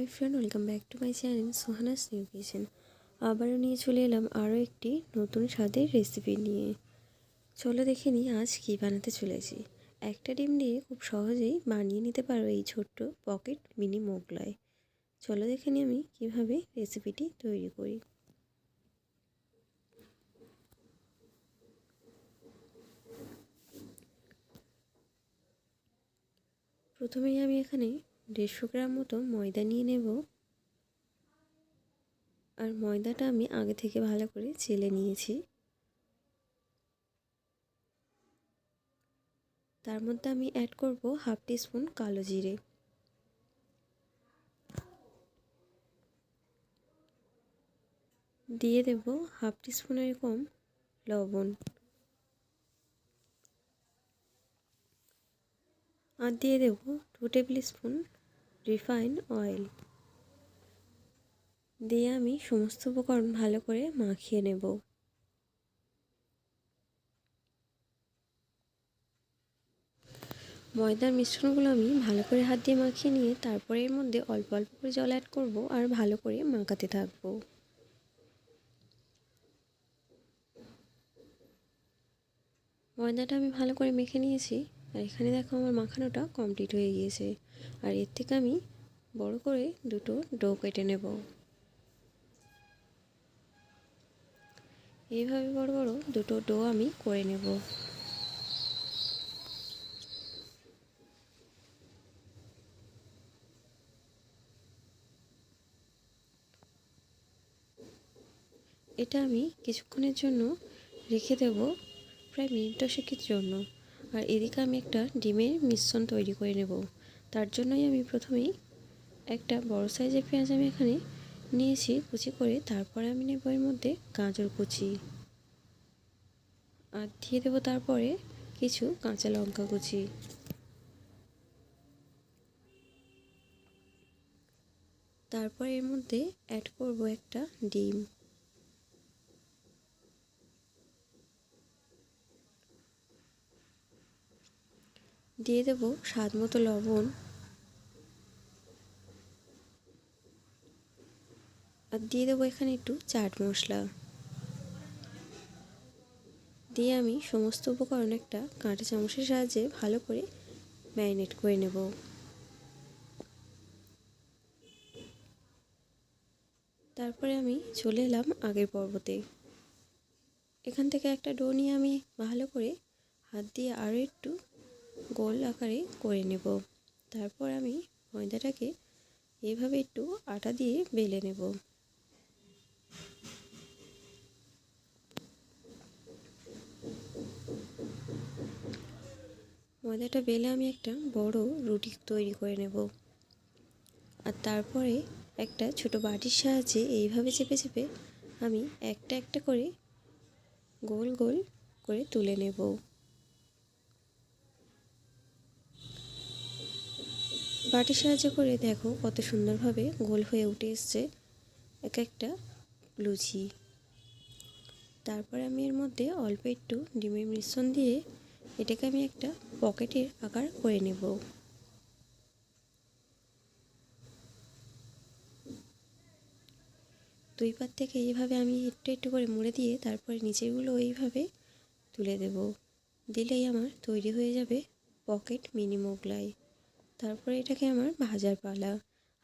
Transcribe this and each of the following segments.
My friend, welcome back to my channel Sohana's new kitchen. আবারও নিয়ে চলে এলাম আরও একটি নতুন স্বাদের রেসিপি নিয়ে। চলো দেখে নিই আজ কী বানাতে চলেছি। একটা ডিম দিয়ে খুব সহজেই বানিয়ে নিতে পারো এই ছোট্ট পকেট মিনি মোগলাই। চলো দেখে নিই আমি কীভাবে রেসিপিটি তৈরি করি। প্রথমেই আমি এখানে 150 গ্রাম মতো ময়দা নিয়ে নেব। আর ময়দাটা আমি আগে থেকে ভালো করে চেলে নিয়েছি। তার মধ্যে আমি অ্যাড করব হাফ টিস্পুন কালো জিরে, দিয়ে দেব হাফ টিস্পুনের কম লবণ, আর দিয়ে দেব 2 টেবিল স্পুন রিফাইন অয়েল। দিয়ে আমি সমস্ত উপকরণ ভালো করে মাখিয়ে নেব। ময়দার মিশ্রণগুলো আমি ভালো করে হাত দিয়ে মাখিয়ে নিয়ে তারপরে এর মধ্যে অল্প অল্প করে জল অ্যাড করব আর ভালো করে মাখাতে থাকবো। ময়দাটা আমি ভালো করে মেখে নিয়েছি। আর এখানে দেখো আমার মাখানোটা কমপ্লিট হয়ে গিয়েছে। আর এর থেকে আমি বড় করে দুটো ডো কেটে নেব। এইভাবে বড় বড় দুটো ডো আমি করে নেব। এটা আমি কিছুক্ষণের জন্য রেখে দেব, প্রায় মিনিট 10 জন্য। আর এদিকে আমি একটা ডিমের মিশ্রণ তৈরি করে নেব। তার জন্যই আমি প্রথমেই একটা বড় সাইজের পেঁয়াজ আমি এখানে নিয়েছি কুচি করে। তারপরে আমি নেব এর মধ্যে গাজর কুচি, আর দিয়ে দেবো তারপরে কিছু কাঁচা লঙ্কা কুচি। তারপর এর মধ্যে অ্যাড করব একটা ডিম, দিয়ে দেব স্বাদ মতো লবণ, আর দিয়ে দেবো এখানে একটু চাট মশলা। দিয়ে আমি সমস্ত উপকরণ একটা কাঁটা চামচের সাহায্যে ভালো করে ম্যারিনেট করে নেব। তারপরে আমি চলে এলাম আগের পর্বতে। এখান থেকে একটা ডো নিয়ে আমি ভালো করে হাত দিয়ে আরও একটু গোল আকারে করে নেব। তারপর আমি ময়দাটাকে এইভাবে একটু আটা দিয়ে বেলে নেব। ময়দাটা বেলে আমি একটা বড় রুটি তৈরি করে নেব। আর তারপরে একটা ছোট বাটির সাহায্যে এইভাবে চেপে চেপে আমি একটা একটা করে গোল গোল করে তুলে নেব। বাটির সাহায্য করে দেখো কত সুন্দরভাবে গোল হয়ে উঠে এসছে এক একটা লুচি। তারপরে আমি এর মধ্যে অল্প একটু ডিমের মিশ্রণ দিয়ে এটাকে আমি একটা পকেটের আকার করে নেব। দুই পাত থেকে এইভাবে আমি একটু একটু করে মুড়ে দিয়ে তারপরে নিচেরগুলো এইভাবে তুলে দেব। দিলেই আমার তৈরি হয়ে যাবে পকেট মিনি মোগলাই। তারপরে এটাকে আমার ভাজার পালা।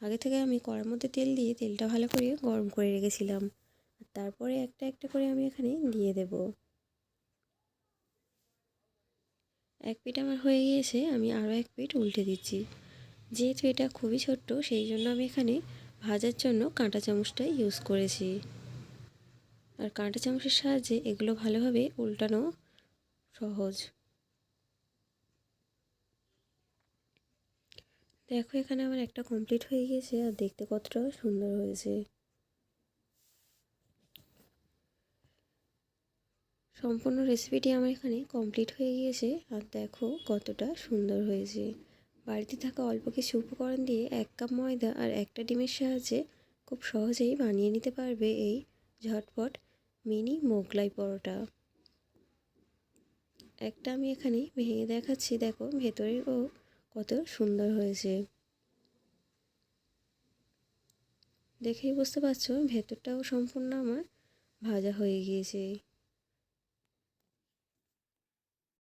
আগে থেকে আমি কড়ার মধ্যে তেল দিয়ে তেলটা ভালো করে গরম করে রেখেছিলাম। তারপরে একটা একটা করে আমি এখানে দিয়ে দেব। এক পিঠ আমার হয়ে গিয়েছে, আমি আরও এক পিঠ উল্টে দিচ্ছি। যেহেতু এটা খুবই ছোট্ট সেই জন্য আমি এখানে ভাজার জন্য কাঁটা চামচটা ইউজ করেছি। আর কাঁটা চামচের সাহায্যে এগুলো ভালোভাবে উল্টানো সহজ। দেখো এখানে আমার একটা কমপ্লিট হয়ে গিয়েছে, আর দেখতে কতটা সুন্দর হয়েছে। সম্পূর্ণ রেসিপিটি আমার এখানে কমপ্লিট হয়ে গিয়েছে, আর দেখো কতটা সুন্দর হয়েছে। বাড়িতে থাকা অল্প কিছু উপকরণ দিয়ে 1 কাপ ময়দা আর একটা ডিমের সাহায্যে খুব সহজেই বানিয়ে নিতে পারবে এই ঝটপট মিনি মোগলাই পরোটা। একটা আমি এখানে ভেঙে দেখাচ্ছি, দেখো ভেতরেও কত সুন্দর হয়েছে। দেখেই বুঝতে পারছো ভেতরটাও সম্পূর্ণ আমার ভাজা হয়ে গিয়েছে।